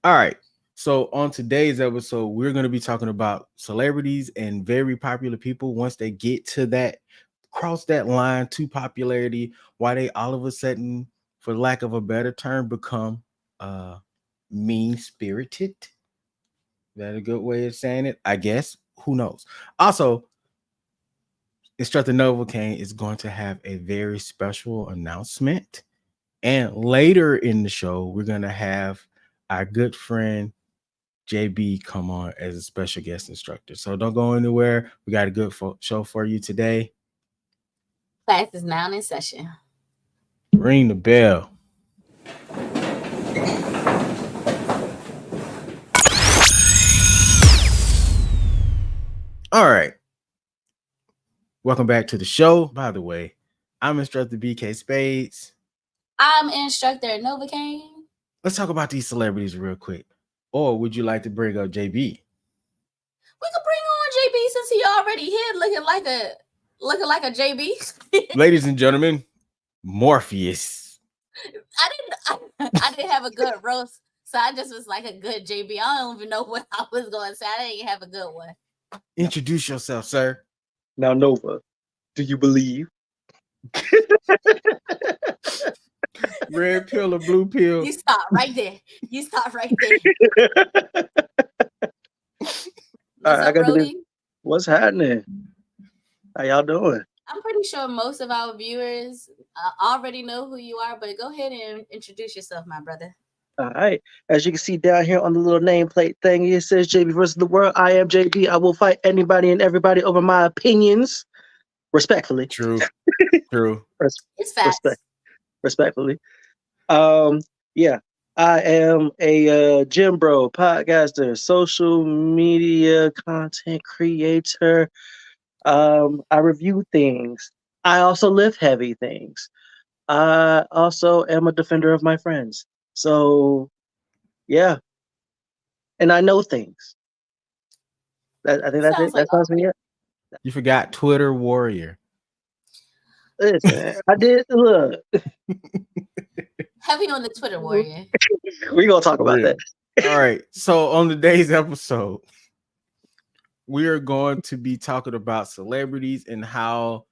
All right. So on today's episode, we're going to be talking about celebrities and very popular people once they get to that cross that line to popularity, why they all of a sudden, for lack of a better term, become mean spirited. That a good way of saying it? I guess. Who knows? Also, Instructor Novacaine is going to have a very special announcement. And later in the show, we're going to have our good friend JB come on as a special guest instructor. So don't go anywhere. We got a good show for you today. Class is now in session. Ring the bell. All right. Welcome back to the show. By the way, I'm Instructor BK Spades. I'm Instructor Novacaine. Let's talk about these celebrities real quick. Or would you like to bring up JB? We could bring on JB since he already here looking like a JB. Ladies and gentlemen, Morpheus. I didn't have a good roast, so I just was like a good JB. I don't even know what I was going to say. I didn't have a good one. Introduce yourself, sir. Now, Nova, do you believe? Red pill or blue pill? You stop right there. I got to do. What's happening? How y'all doing? I'm pretty sure most of our viewers already know who you are, but go ahead and introduce yourself, my brother. All right. As you can see down here on the little nameplate thing, it says JB versus the world. I am JB. I will fight anybody and everybody over my opinions. Respectfully. True. It's facts. Respectfully. Yeah. I am a gym bro, podcaster, social media content creator. I review things. I also lift heavy things. I also am a defender of my friends. So, yeah. And I know things. I think that's it. That sounds me. You forgot Twitter warrior. Listen, I did. Look. Heavy on the Twitter warrior. We're going to talk about that. All right. So on today's episode, we are going to be talking about celebrities and how,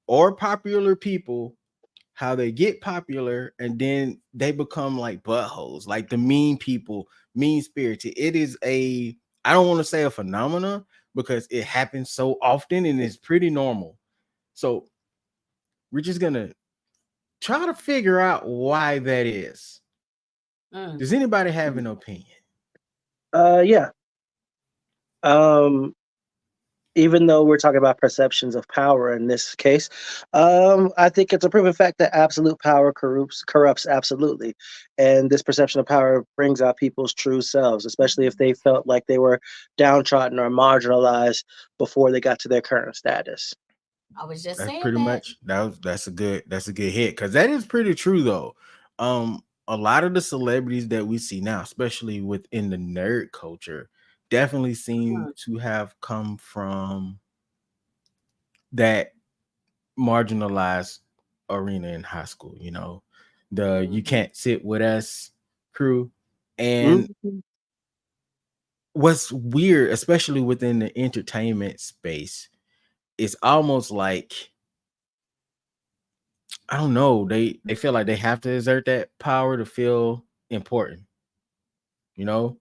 or popular people, how they get popular and then they become like buttholes, like the mean people, mean spirited. It is I don't want to say a phenomenon because it happens so often and it's pretty normal. So we're just going to try to figure out why that is. Does anybody have an opinion? Yeah. Even though we're talking about perceptions of power in this case, I think it's a proven fact that absolute power corrupts absolutely. And this perception of power brings out people's true selves, especially if they felt like they were downtrodden or marginalized before they got to their current status. I was just that's saying pretty that. Much that's a good hit, because that is pretty true though. A lot of the celebrities that we see now, especially within the nerd culture, definitely seem to have come from that marginalized arena in high school, you know, the you can't sit with us crew. And what's weird, especially within the entertainment space, it's almost like, I don't know, they feel like they have to exert that power to feel important, you know.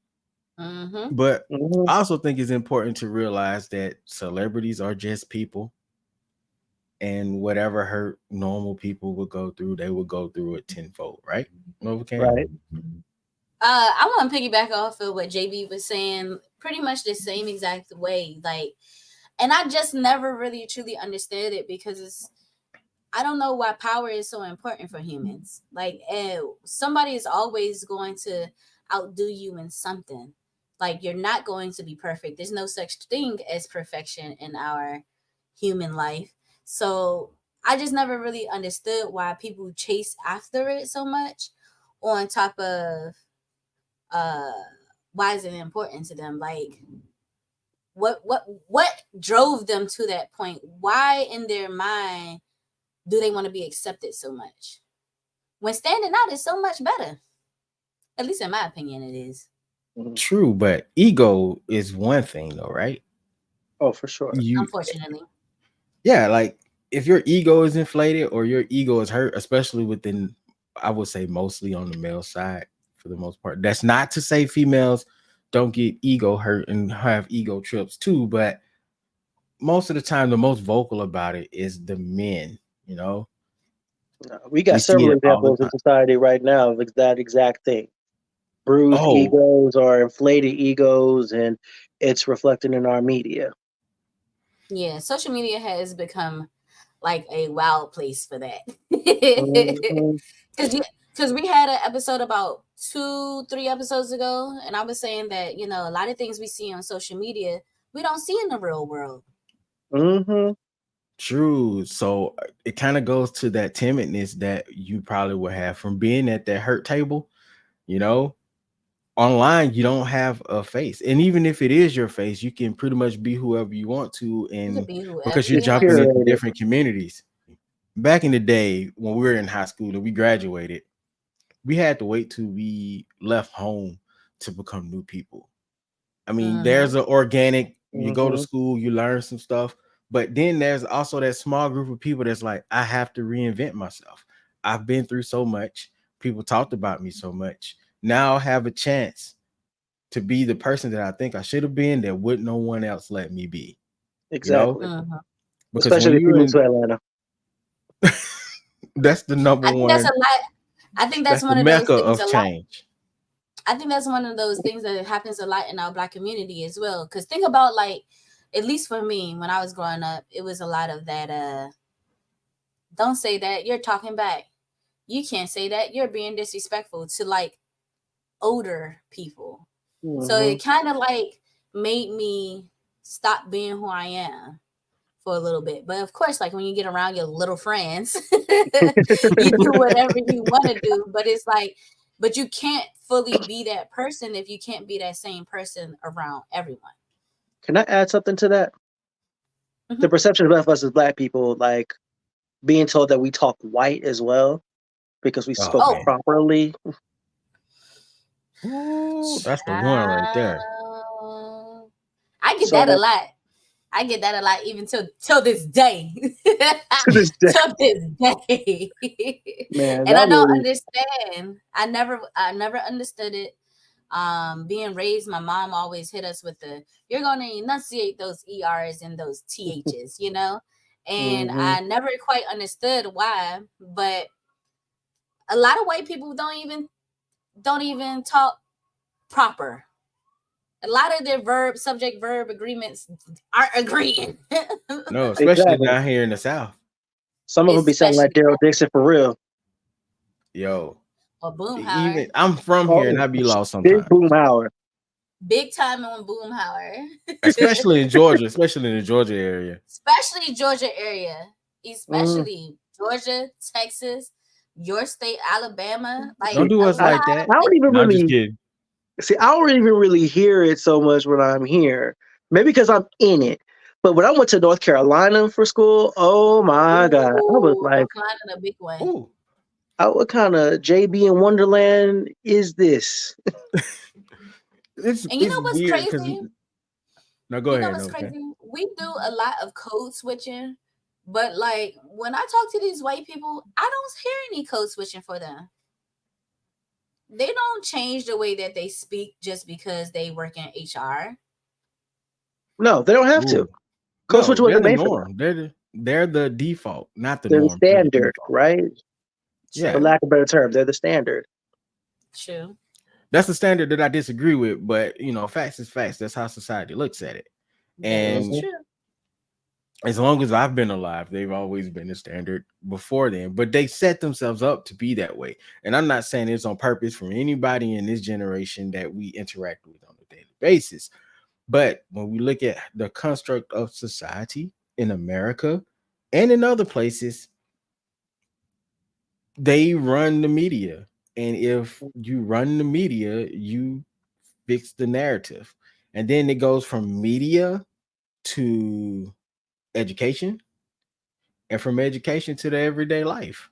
But I also think it's important to realize that celebrities are just people, and whatever hurt normal people would go through, they would go through it tenfold, right? Novacaine? Right. I want to piggyback off of what JB was saying, pretty much the same exact way. Like, and I just never really truly understood it because I don't know why power is so important for humans. Like, somebody is always going to outdo you in something. Like, you're not going to be perfect. There's no such thing as perfection in our human life. So I just never really understood why people chase after it so much, on top of why is it important to them? Like, what drove them to that point? Why in their mind do they want to be accepted so much when standing out is so much better? At least in my opinion, it is. Mhm. True, but ego is one thing though, right? Oh, for sure. You Unfortunately. Yeah, like if your ego is inflated or your ego is hurt, especially within, I would say mostly on the male side for the most part. That's not to say females don't get ego hurt and have ego trips too, but most of the time, the most vocal about it is the men. You know, We we got see several it all the examples in time. society right now of that exact thing. Bruised Oh, egos or inflated egos, and it's reflected in our media. Yeah, social media has become like a wild place for that. Mhm. Because we had an episode about 2, 3 episodes ago, and I was saying that a lot of things we see on social media we don't see in the real world. Mhm. true. So it kind of goes to that timidness that you probably would have from being at that hurt table. You know, online you don't have a face, and even if it is your face, you can pretty much be whoever you want to, You could and be whoever because you're It's you want jumping to. into curated. different communities. Back in the day when we were in high school and we graduated, we had to wait till we left home to become new people. I mean, Mm-hmm. there's an organic, you go to Mhm. school, you learn some stuff, but then there's also that small group of people that's like, I have to reinvent myself. I've been through so much. People talked about me so much. Now I have a chance to be the person that I think I should have been that would no one else let me be, you know? Exactly. Mm-hmm. Because when Especially if you you're move to in, Atlanta. that's the number I think that's one, a lot. I think that's that's the one of those mecca things of a lot. change. I think that's one of those things that happens a lot in our Black community as well. Because think about, like, at least for me, when I was growing up, it was a lot of that. Don't say that, you're talking back. You can't say that, you're being disrespectful to like older people. So Mhm. it kind of like made me stop being who I am for a little bit. But of course, like when you get around your little friends, you do whatever you want to do. But it's like, but you can't fully be that person if you can't be that same person around everyone. Can I add something to that? The Hmm. perception of us as Black people, like being told that we talk white as well because we Oh spoke Oh, man. properly. Ooh, that's the one right there. child. I get that a So lot. I get that a lot, even till this day. to this day, Till this day. man, And I that don't was understand. I never understood it. Being raised, my mom always hit us with the you're gonna enunciate those ERs and those THs. And hmm I never quite understood why, but a lot of white people don't even talk proper. A lot of their subject verb agreements aren't agreeing. No, especially exactly. down here in the South. Some of them be sounding like Especially Daryl Dixon for real. Yo, or Boomhauer. even I'm from here and Oh, I be lost big sometimes. Boomhauer. Big time on Boomhauer. Especially in Georgia, especially in the Georgia area. Especially Georgia area. Mm. Especially Georgia, Texas, your state, Alabama. Don't Like See, do a us I, like lot that. of I don't even No, I'm just really kidding. see. I don't even really hear it so much when I'm here. Maybe because I'm in it. But when I went to North Carolina for school, oh my God, I was ooh, like, North Carolina, a big one. Ooh, what kind of JB in Wonderland is this? it's And you it's know what's weird because crazy? no, go You know ahead. what's No, okay. crazy? We do a lot of code switching, but like when I talk to these white people, I don't hear any code switching for them. They don't change the way that they speak just because they work in HR. No, they don't have to. Ooh, Code Switch no, they're wasn't the made for them. norm. They're the default, not the They're the norm. They're the standard, default. right? For Yeah, True, lack of better term, they're the standard. true. that's the standard that I disagree with. But facts is facts. That's how society looks at it. That is And Mhm. true. as long as I've been alive, they've always been the standard before then. But they set themselves up to be that way. And I'm not saying it's on purpose from anybody in this generation that we interact with on a daily basis. But when we look at the construct of society in America and in other places, they run the media. And if you run the media, you fix the narrative. And then it goes from media to education, and from education to the everyday life.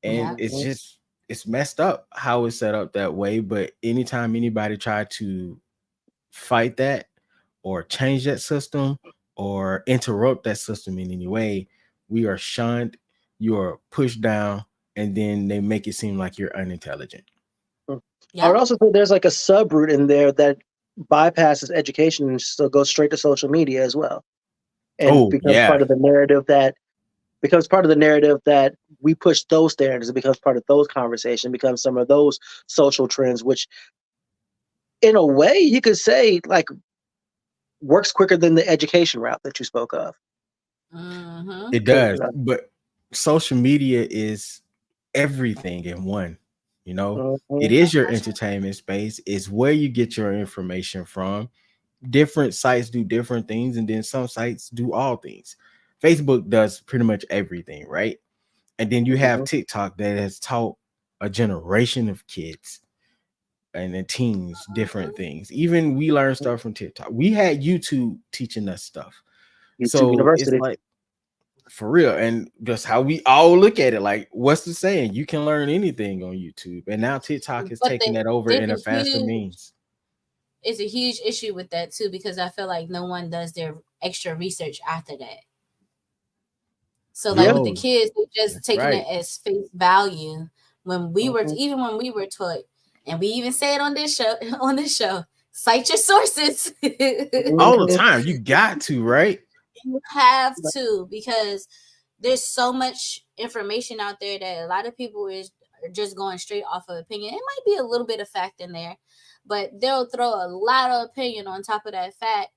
And Yep. it's Mhm. just it's messed up how it's set up that way. But anytime anybody try to fight that or change that system or interrupt that system in any way, we are shunned, you are pushed down, and then they make it seem like you're unintelligent. I would Yeah. also say there's like a subroute in there that bypasses education and still goes straight to social media as well, and Oh becomes yeah, part of the narrative that we push those standards. It becomes part of those conversations, becomes some of those social trends, which in a way you could say like works quicker than the education route that you spoke of. Mm-hmm. it Because does. But social media is everything in one. You know, it Mhm. Yeah, is your for sure. entertainment space. It's where you get your information from. Different sites do different things, and then some sites do all things. Facebook does pretty much everything, right? And then you have Mhm. TikTok that has taught a generation of kids and the teens different Mhm. things. Even we learn stuff from TikTok. We had YouTube teaching us stuff. YouTube So it's University. like for real. And just how we all look at it. Like, what's the saying? You can learn anything on YouTube. And now TikTok is But taking that over there's in a faster means. it's a huge issue with that too, because I feel like no one does their extra research after that. So like Yeah. with the No, kids, they just that's taking it right. as face value when we were Mhm. even when we were taught, and we even say it on this show on this show, cite your sources. All the Mhm. time. You got to, right? You have to, because there's so much information out there that a lot of people are just going straight off of opinion. It might be a little bit of fact in there, but they'll throw a lot of opinion on top of that fact,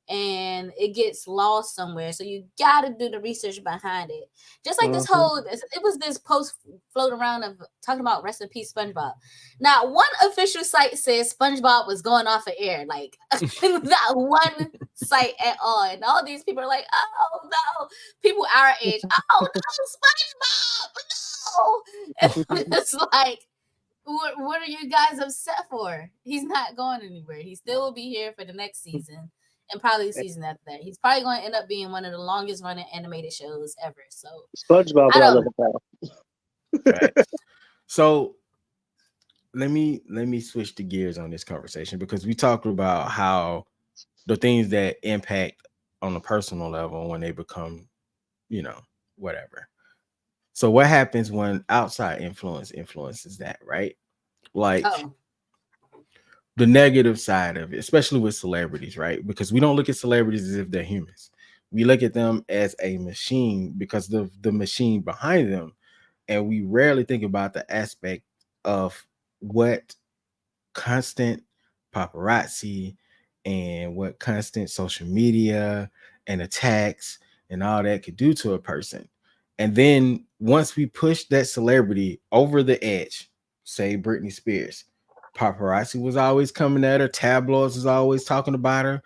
and it gets lost somewhere. So you got to do the research behind it. Just like this Mhm. whole, it was this post floating around of talking about rest in peace SpongeBob. Now, one official site says SpongeBob was going off of air, like not one site at all. And all these people are like, oh no, people our age, oh no, SpongeBob, no. And it's like, what are you guys upset for? He's not going anywhere. He still will be here for the next season and probably the season after that. He's probably going to end up being one of the longest running animated shows ever. So SpongeBob, I but I don't love know. it better. Facts. So let me switch the gears on this conversation because we talked about how the things that impact on a personal level when they become, you know, whatever. So what happens when outside influences that, right? Like Oh, the negative side of it, especially with celebrities, right? Because we don't look at celebrities as if they're humans. We look at them as a machine because of the machine behind them. And we rarely think about the aspect of what constant paparazzi and what constant social media and attacks and all that could do to a person. And then once we push that celebrity over the edge, say Britney Spears, paparazzi was always coming at her, tabloids was always talking about her.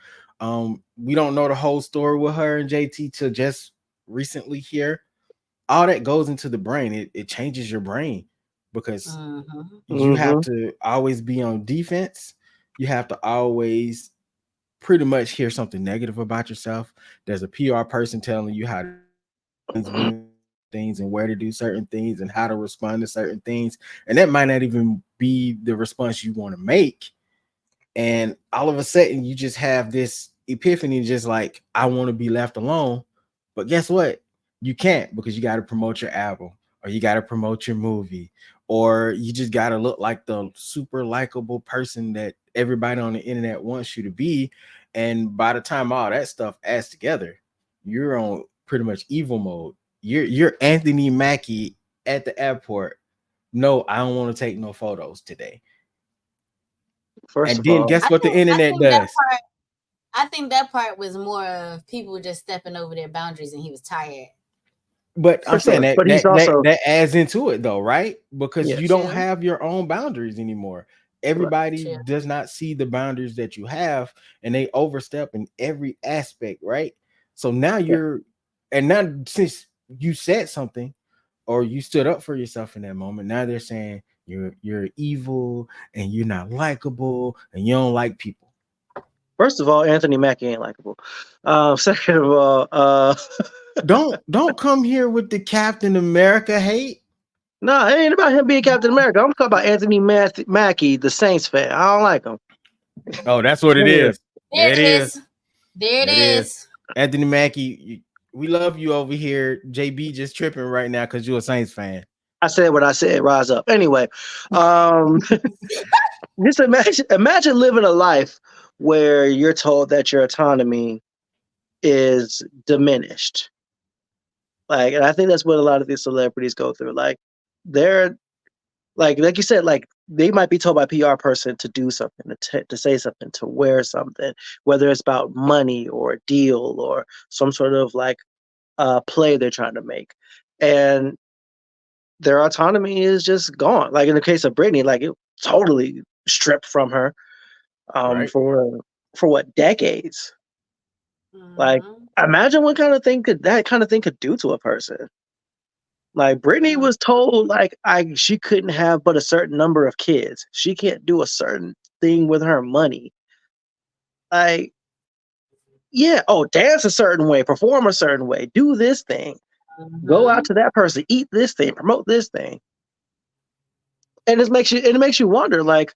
We don't know the whole story with her and JT till just recently here. All that goes into the brain. It changes your brain because mm-hmm. you have Mhm. to always be on defense. You have to always pretty much hear something negative about yourself. There's a PR person telling you how to things, when things, and where to do certain things, and how to respond to certain things. And that might not even be the response you want to make. And all of a sudden, you just have this epiphany, just like, I want to be left alone. But guess what? You can't because you got to promote your album or you got to promote your movie or you just got to look like the super likable person that everybody on the internet wants you to be. And by the time all that stuff adds together, you're on pretty much evil mode. You're Anthony Mackie at the airport. No, I don't want to take no photos today. First And of then all, guess what the I internet think that does? part I think that part was more of people just stepping over their boundaries, and he was tired. But for I'm saying sure. that But he's also that adds into it though, right? Because you yes. don't True, have your own boundaries anymore. Right. Everybody true. does not see the boundaries that you have, and they overstep in every aspect, right? So now Yeah. and now since you said something or you stood up for yourself in that moment, now they're saying you're evil and you're not likable and you don't like people. First of all, Anthony Mackie ain't likable. Second of all, Don't come here with the Captain America hate. No, it ain't about him being Captain America. I'm talking about Anthony Mackie, the Saints fan. I don't like him. Oh, that's what it Yeah. is. There There it it is. is. There it There it is. is. Anthony Mackie, we love you over here. JB just tripping right now because you're a Saints fan. I said what I said. Rise up. Anyway, just imagine living a life where you're told that your autonomy is diminished. Like, and I think that's what a lot of these celebrities go through. Like, they're like you said, like they might be told by a PR person to do something, to say something, to wear something, whether it's about money or a deal or some sort of like play they're trying to make, and their autonomy is just gone. Like in the case of Britney, like it totally stripped from her Right. for what, decades. Like Mhm. imagine what kind of thing that kind of thing could do to a person. Like Britney was told like she couldn't have but a certain number of kids. She can't do a certain thing with her money. Like, yeah, oh, dance a certain way, perform a certain way, do this thing, go out Mhm. to that person, eat this thing, promote this thing. And it makes you wonder, like,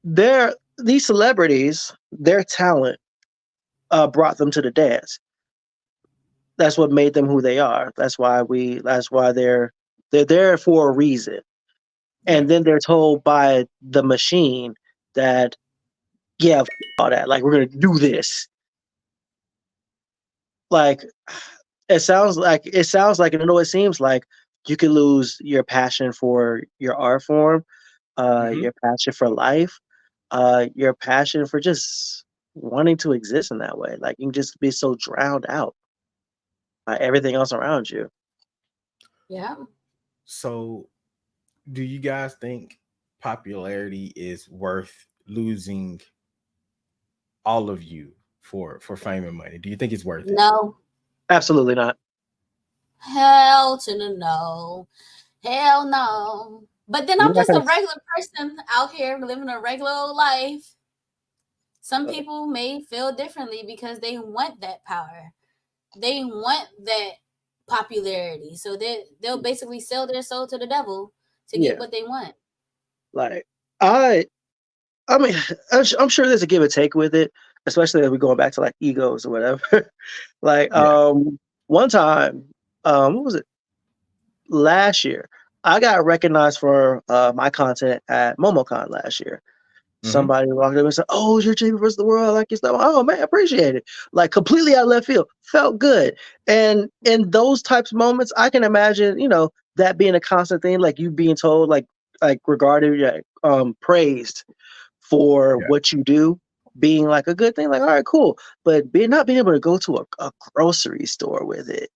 these celebrities, their talent brought them to the dance. That's what made them who they are. That's why they're there for a reason. Yeah. And then they're told by the machine that, yeah, all that, like we're gonna do this. Like and I know it seems like you could lose your passion for your art form, Mm-hmm. your passion for life, your passion for just wanting to exist in that way. Like you can just be so drowned out by everything else around you. Yeah. So, do you guys think popularity is worth losing all of you for fame and money? Do you think it's worth it? No. Absolutely not. Hell to the no. Hell no. But then You're I'm not just gonna. a regular person out here living a regular old life. Some people may feel differently because they want that power. They want that popularity. So they'll basically sell their soul to the devil to get Yeah, what they want. like I. I mean, I'm sure there's a give and take with it, especially if we're going back to like egos or whatever. Like, Yeah. one time, what was it? Last year, I got recognized for my content at MomoCon last year. Mm-hmm. Somebody walked up and said, "Oh, you're Jamie versus the world. I like your stuff." Oh man, appreciate it. Like completely out of left field, felt good. And in those types of moments, I can imagine, that being a constant thing, like you being told, like regarded, yeah, praised for Yeah. what you do, being like a good thing. Like, all right, cool. But not being able to go to a grocery store with it,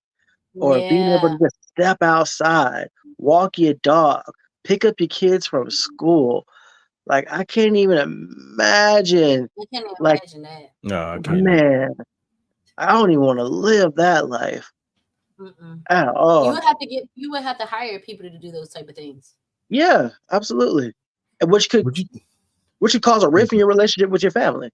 or being able Yeah. to just step outside, walk your dog, pick up your kids from school. Like I can't even imagine. I can't even Like, imagine that. No, I can't either. man, I don't even want to live that life Mm-mm. at You all. would have to hire people to do those type of things. Yeah, absolutely. And Would you? which could cause a rift in your relationship with your family.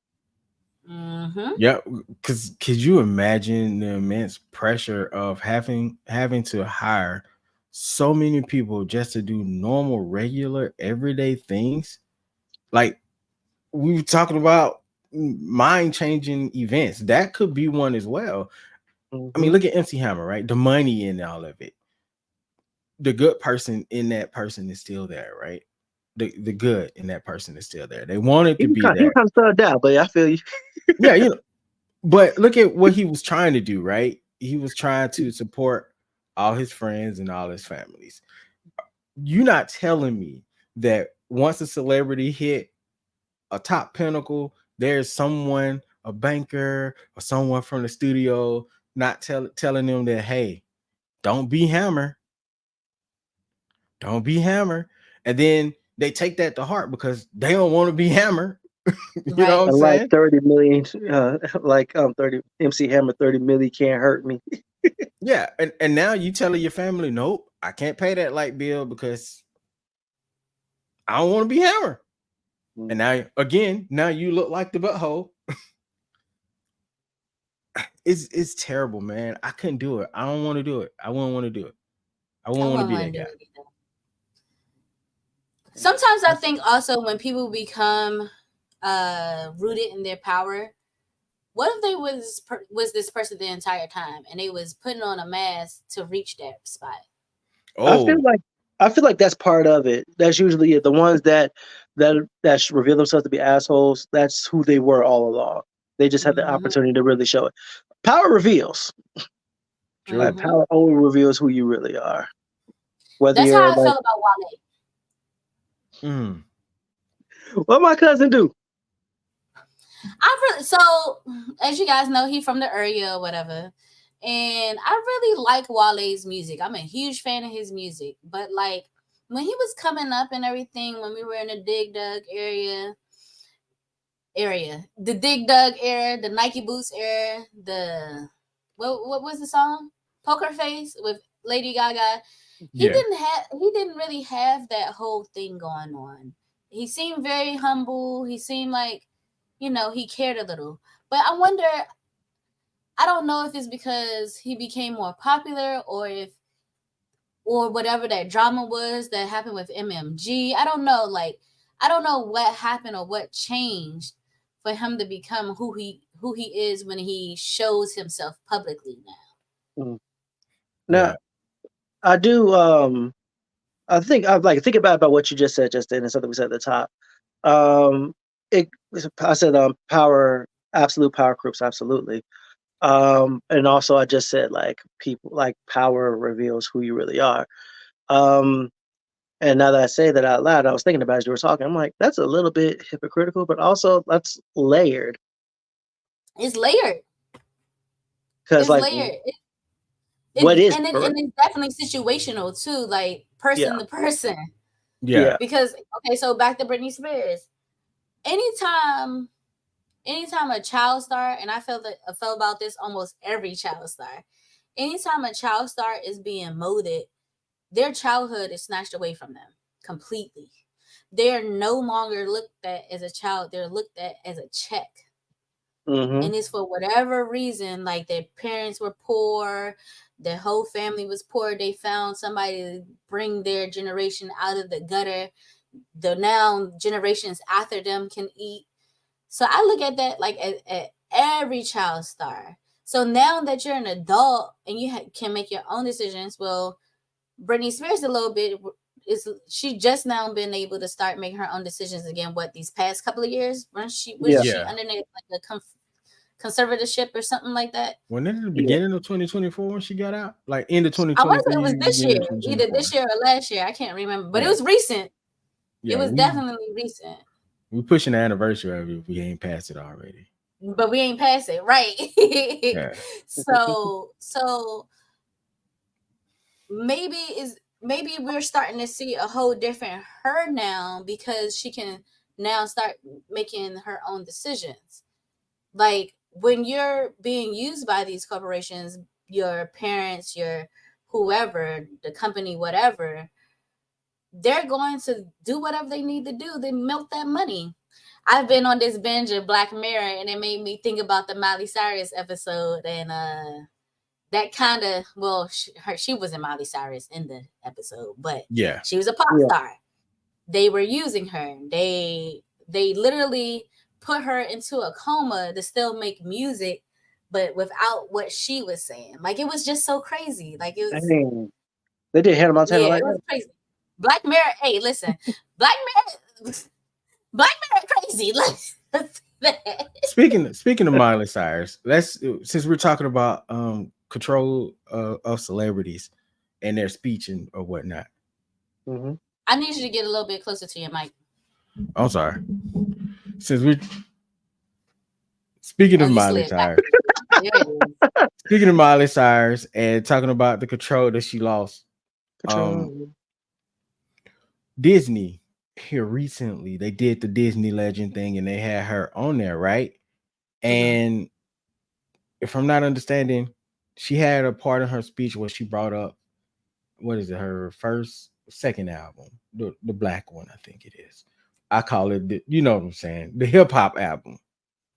Mm-hmm. Yeah, because could you imagine the immense pressure of having to hire so many people just to do normal, regular, everyday things? Like we were talking about mind-changing events. That could be one as well. I mean, Hmm. look at MC Hammer, right? The money in all of it. The good person in that person is still there, right? The good in that person is still there. They wanted to be He was there. kind of stunned out, but I feel you. Yeah, but look at what he was trying to do, right? He was trying to support all his friends and all his families. You're not telling me that once a celebrity hit a top pinnacle, there's someone, a banker or someone from the studio, not telling them that, hey, don't be Hammer, don't be Hammer. And then they take that to heart because they don't want to be Hammer. You know what Right. I'm And like saying? 30 million, 30 MC Hammer, 30 million can't hurt me. Yeah. And now you telling your family, nope, I can't pay that light bill because I don't want to be Hammer. And now again, now you look like the butthole. It's terrible, man. I couldn't do it. I don't want to do it. I wouldn't want to do it. I I wouldn't want to wouldn't be want that to do guy. it either. Sometimes I think also when people become rooted in their power, what if they was this person the entire time and they was putting on a mask to reach that spot? I feel Oh, like that's part of it. That's usually it. The ones that reveal themselves to be assholes. That's who they were all along. They just had the Mm-hmm. opportunity to really show it. Power reveals. true. Like power only reveals who you really are. Whether That's you're how I like, felt about Wale. Mm. what my cousin do? So as you guys know, he from the area or whatever. And I really like Wale's music. I'm a huge fan of his music. But like when he was coming up and everything, when we were in the Dig Dug the Dig Dug era, the Nike Boots era, the what was the song? Poker Face with Lady Gaga. He Yeah. didn't really have that whole thing going on. He seemed very humble. He seemed like, he cared a little. But I don't know if it's because he became more popular or whatever that drama was that happened with MMG. I don't know. Like, I don't know what happened or what changed for him to become who he is when he shows himself publicly now. Mm. Yeah. Now, I do. I think I like think about what you just said just then, and something we said at the top. Um, I said power, absolute power groups, absolutely. And also I just said like people like power reveals who you really are. And now that I say that out loud, I was thinking about it as you were talking. I'm like, that's a little bit hypocritical, but also that's layered. It's layered. Because It's like, layered. what is And it's definitely situational too, like person yeah, to person. Yeah. yeah, Because okay, so back to Britney Spears. Anytime a child star, and I felt about this almost every child star. Anytime a child star is being molded, their childhood is snatched away from them completely. They're no longer looked at as a child; they're looked at as a check. mm-hmm. And it's for whatever reason, like their parents were poor, their whole family was poor. They found somebody to bring their generation out of the gutter. The now generations after them can eat. So I look at that like at every child star. So now that you're an adult and you can make your own decisions, well, Britney Spears a little bit is she just now been able to start making her own decisions again. What these past couple of years when she was Yeah. she Yeah. underneath like a conservatorship or something like that. When in the Yeah. beginning of 2024 when she got out, like end of I want to say it 2023, was this beginning year, of either 2024. this year or last year. I can't remember, but it Yeah. was recent. Yeah, It was definitely recent. we pushing the anniversary of it if we ain't passed it already. But we ain't past it, right? Yeah. So maybe we're starting to see a whole different her now because she can now start making her own decisions. Like when you're being used by these corporations, your parents, your whoever, the company, whatever, they're going to do whatever they need to do. They milk that money. I've been on this binge of Black Mirror, and it made me think about the Miley Cyrus episode, and that kind of she wasn't Miley Cyrus in the episode, but Yeah. she was a pop Yeah. star. They were using her. They literally put her into a coma to still make music, but without what she was saying. Like it was just so crazy. Like it was, Dang. They did Hannah Montana yeah, like it was that. crazy. Black Mirror. Hey, listen, Black Mirror, crazy. Speaking of Miley Cyrus, since we're talking about control of celebrities and their speech and or whatnot. Mm-hmm. I need you to get a little bit closer to your mic. I'm sorry. Since we're speaking of You Miley slid back. Cyrus, There it is. speaking of Miley Cyrus and talking about the control that she lost, Control. Disney here recently they did the Disney Legend thing and they had her on there, right? And if I'm not understanding, she had a part in her speech where she brought up what is it, her second album, the black one, I think it is. I call it you know what I'm saying, the hip hop album.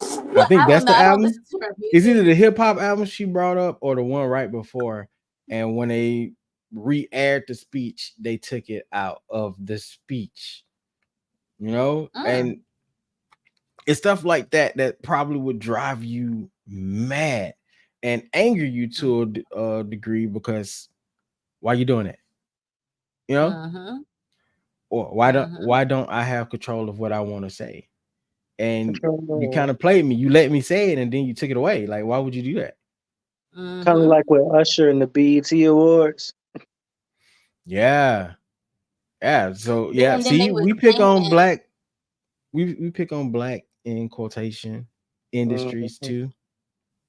I think I that's don't know. the I don't album. listen to her music. It's either the hip hop album she brought up or the one right before. And when they re-aired the speech, they took it out of the speech you know, and it's stuff like that that probably would drive you mad and anger you to a degree, because why you doing it? You know, or why don't I have control of what I want to say? And you kind of played me. You let me say it, and then you took it away. Like, why would you do that? Kind of like with Usher and the BET Awards. Yeah. So yeah. And then See, they was we pick on claiming, black. We pick on black in quotation industries too.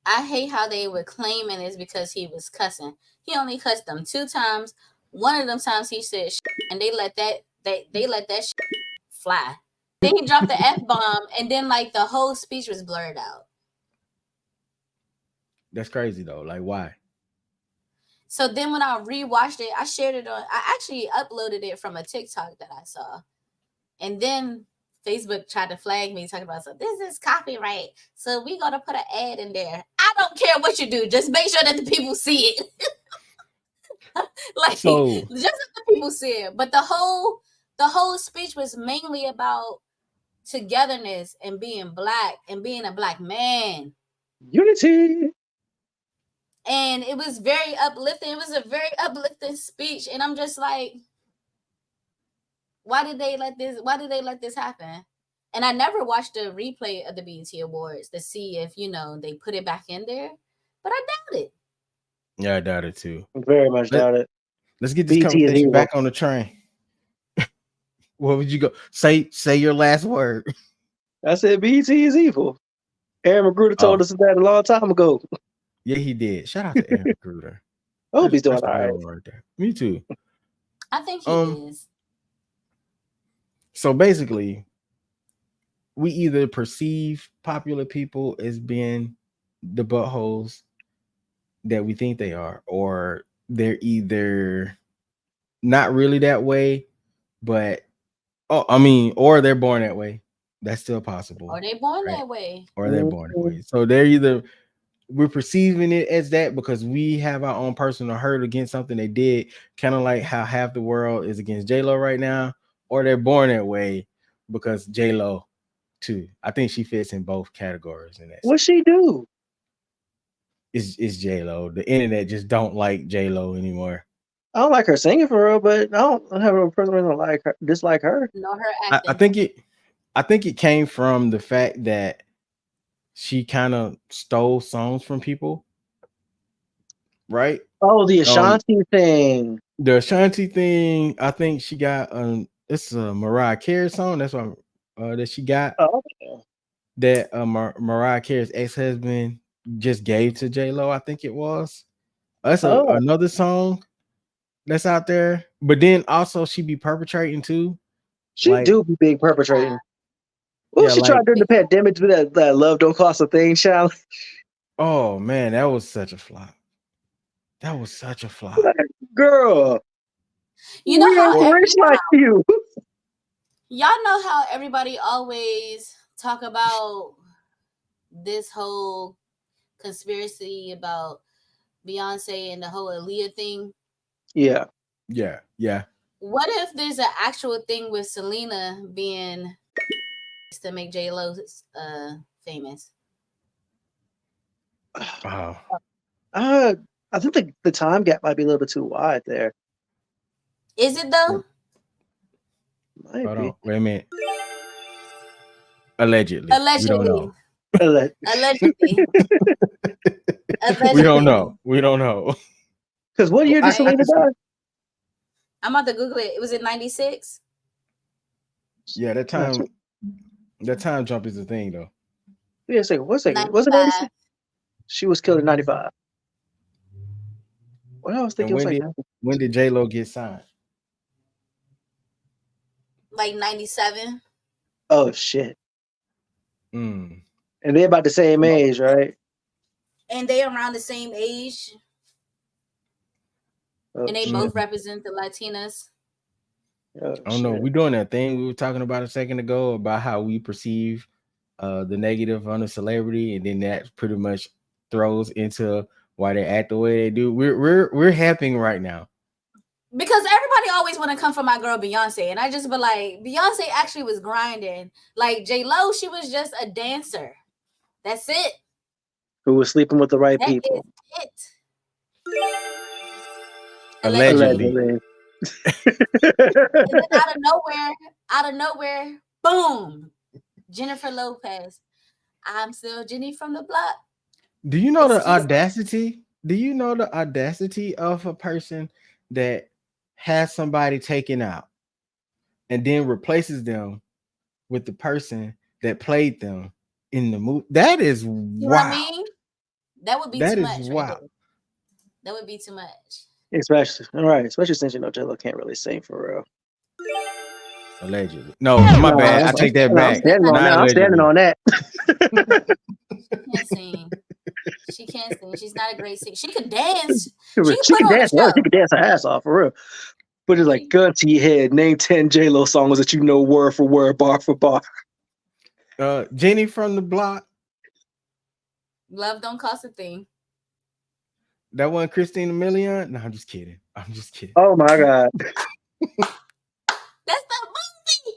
I hate how they were claiming it's because he was cussing. He only cussed them 2 times. One of them times he said and they let that they let that fly. Then he dropped the F-bomb, and then like the whole speech was blurred out. That's crazy though. Like, why? So then when I rewatched it, I shared it on, I actually uploaded it from a TikTok that I saw. And then Facebook tried to flag me talking about, so this is copyright, so we gotta put an ad in there. I don't care what you do, just make sure that the people see it. Like, so, just let the people see it. But the whole speech was mainly about togetherness and being black and being a black man. Unity. And it was very uplifting. It was a very uplifting speech. And I'm just like, why did they let this happen? And I never watched the replay of the BET Awards to see if, they put it back in there. But I doubt it. Yeah, I doubt it too. Very much doubt it. Let's get this BET is conversation evil. back on the train. What would you go? Say your last word. I said BET is evil. Aaron Magruder told us that a long time ago. Yeah, he did. Shout out to Aaron Magruder. I hope he's doing all right there. Me too. I think he is. So basically, we either perceive popular people as being the buttholes that we think they are, or they're either not really that way, but or they're born that way. That's still possible. Or they born that way. Or they're born that way. So they're either, we're perceiving it as that because we have our own personal hurt against something they did, kind of like how half the world is against J-Lo right now, or they're born that way because J-Lo too. I think she fits in both categories in that. What she do? It's J-Lo. The internet just don't like J-Lo anymore. I don't like her singing for real, but I don't have a person that like her, dislike her. No, her acting. I think it came from the fact that she kind of stole songs from people, right? Oh, the Ashanti thing. The Ashanti thing. I think she got it's a Mariah Carey song. That's why that she got. Oh. That Mariah Carey's ex-husband just gave to J-Lo. I think it was. That's another song that's out there. But then also she be perpetrating too. She do be big perpetrating. What was she trying during the pandemic to do that love don't cost a thing challenge? Oh man, that was such a flop. That was such a flop. Girl. You know how rich like you. Y'all know how everybody always talk about this whole conspiracy about Beyonce and the whole Aaliyah thing? Yeah. What if there's an actual thing with Selena being to make J-Lo famous? Wow. I think the time gap might be a little bit too wide there. Is it though? Might be. Wait a minute. Allegedly. We don't know. Allegedly. We don't know. Because what year did Selena die? I'm about to Google it. It was in 96. Yeah, that time jump is a thing though. Yeah, second. Was it 96? She was killed in 95. Well, I was thinking when did J-Lo get signed? Like 97. Oh shit. And they're about the same age, right? And they around the same age. And they both represent the Latinas. I don't know. We're doing that thing we were talking about a second ago about how we perceive the negative on a celebrity, and then that pretty much throws into why they act the way they do. We're happening right now. Because everybody always want to come for my girl Beyonce, and I just be like, Beyonce actually was grinding. Like J-Lo, she was just a dancer. That's it. Who was sleeping with the right That people? is it. Allegedly. And then out of nowhere, boom, Jennifer Lopez. I'm still Jenny from the block. Do you know the Excuse me? audacity? Do you know the audacity of a person that has somebody taken out and then replaces them with the person that played them in the movie? That is You know what I wow. mean? That would be That too is much right wow. there. That would be too much. Especially since J-Lo can't really sing for real. Allegedly. No, my bad. I take that back. Not I'm standing allegedly. on that. She can't sing. She can't sing. She's not a great singer. She could dance. She She can put on a dance. show. She can dance her ass off for real. But it's like gun to your head. Name 10 J-Lo songs that you know word for word, bar for bar. Jenny from the block. Love don't cost a thing. That one, Christina Milian. No, I'm just kidding. Oh my god. That's the movie.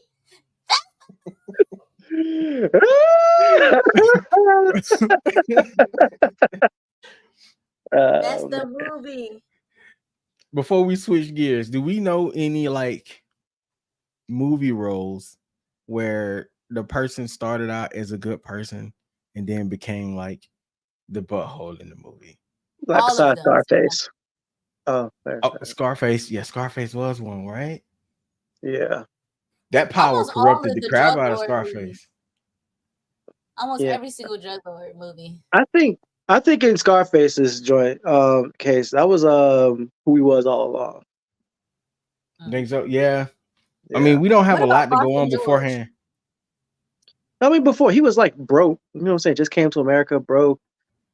That's the movie. Before we switch gears, do we know any like movie roles where the person started out as a good person and then became like the butthole in the movie? Like All besides of those. Scarface. Oh, Scarface. Yeah, Scarface was one, right? yeah. That power Almost all corrupted of the the crap drug out of lord Scarface. movies. Almost Yeah. every single drug lord movie. I think in Scarface's joint case, that was who he was all along. Think so? Yeah. Yeah. I mean, we don't have What a lot about to go on Boston George? beforehand. I mean, before he was like broke, you know what I'm saying? Just came to America broke,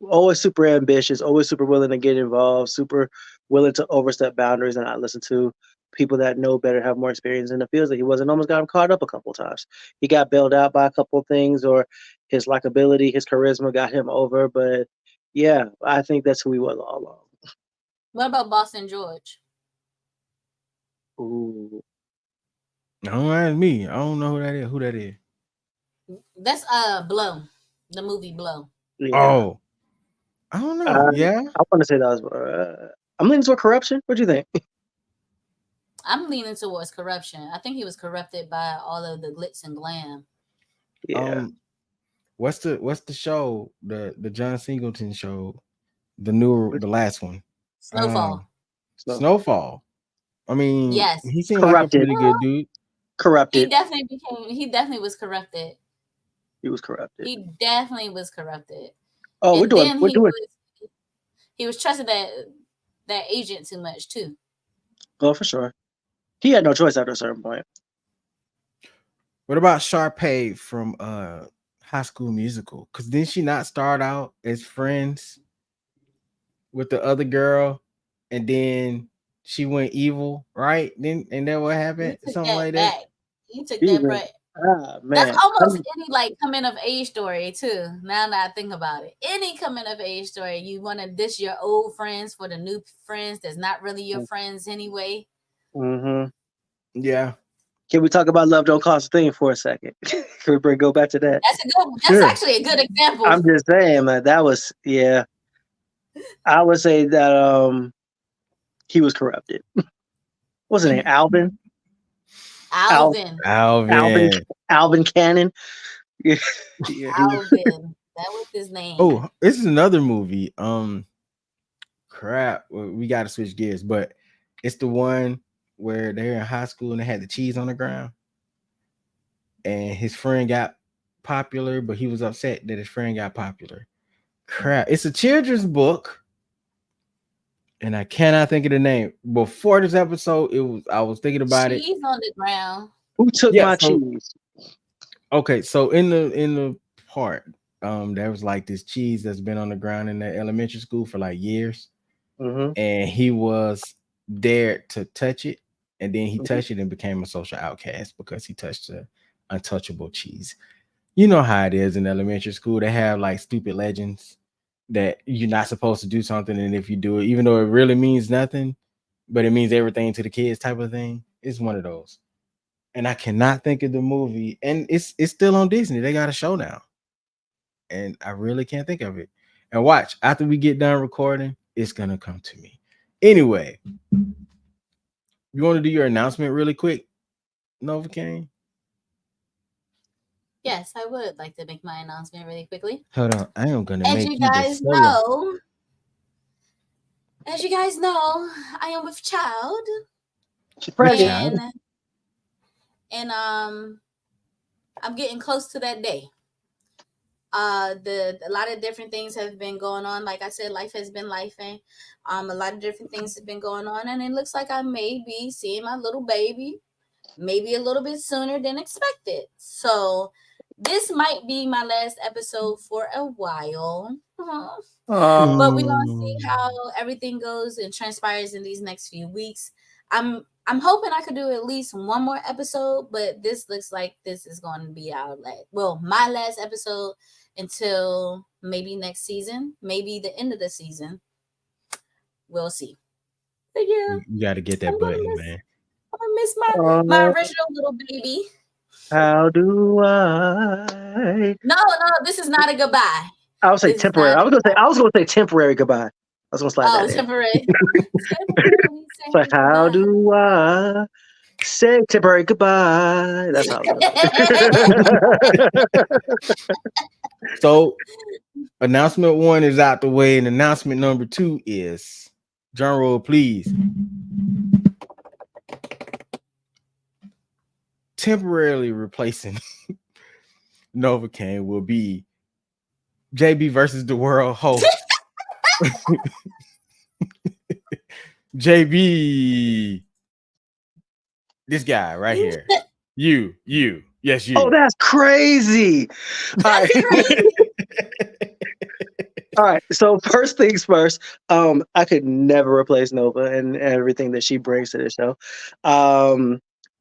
always super ambitious, always super willing to get involved, super willing to overstep boundaries and not listen to people that know better, have more experience in the fields that he wasn't. Almost got him caught up a couple of times. He got bailed out by a couple of things, or his likability, his charisma got him over. But yeah, I think that's who he was all along. What about Boston George? Ooh. Don't ask me. I don't know who that is. That's Blow. The movie Blow. Yeah. Oh. I don't know. Yeah. I want to say that was. I'm leaning toward corruption. What do you think? I'm leaning towards corruption. I think he was corrupted by all of the glitz and glam. Yeah. What's the show? The John Singleton show, the last one. Snowfall. Snowfall. I mean, Yes. he seemed like a Corrupted. pretty good dude. Corrupted. He definitely was corrupted. He was corrupted. He definitely was corrupted. Oh, And we're doing. He was trusting that agent too much too. Oh, for sure. He had no choice after a certain point. What about Sharpay from High School Musical? Because didn't she not start out as friends with the other girl, and then she went evil, right? Then and that what happened? Something like that. You took that right. Man. That's almost any like coming of age story too. Now that I think about it, any coming of age story, you want to diss your old friends for the new friends that's not really your friends anyway. Mm-hmm. Yeah. Can we talk about Love Don't Cost a Thing for a second? Can we go back to that? That's actually a good example. I'm just saying, man, that was I would say that he was corrupted. What's his name? Alvin Cannon. Yeah. Alvin. That was his name. Oh, this is another movie. Crap. We got to switch gears, but it's the one where they're in high school and they had the cheese on the ground, and his friend got popular, but he was upset that his friend got popular. Crap. It's a children's book, and I cannot think of the name. Before this episode, I was thinking about it. Cheese on the ground. Who took my cheese? Okay, so in the part, there was like this cheese that's been on the ground in the elementary school for like years, and he was dared to touch it, and then he touched it and became a social outcast because he touched the untouchable cheese. You know how it is in elementary school. They have like stupid legends that you're not supposed to do something, and if you do it, even though it really means nothing, but it means everything to the kids type of thing. It's one of those. And I cannot think of the movie. And it's still on Disney. They got a show now. And I really can't think of it. And watch, after we get done recording, it's gonna come to me. Anyway, you want to do your announcement really quick, Novacaine? Yes, I would like to make my announcement really quickly. Hold on, I am gonna As make you you the guys solo. know, as you guys know, I am with child, She's pregnant. Child. and I'm getting close to that day. A lot of different things have been going on. Like I said, life has been lifing. A lot of different things have been going on, and it looks like I may be seeing my little baby maybe a little bit sooner than expected. So this might be my last episode for a while. But we're gonna see how everything goes and transpires in these next few weeks. I'm hoping I could do at least one more episode, but this looks like this is going to be my last episode until maybe next season, maybe the end of the season. We'll see. But yeah, You got to get that button, man. I miss my original little baby. How do I? No, this is not a goodbye. I would say This is temporary. not I was gonna say temporary goodbye. I was gonna slide that in. temporary. So how do I say temporary goodbye? That's how it goes. So announcement 1 is out the way, and announcement number 2 is drum roll, please. Temporarily replacing Novacaine will be JB versus the world host. JB, this guy right here. You. Yes, you. Oh, that's crazy. That's crazy. All right. So first things first, I could never replace Nova and everything that she brings to the show.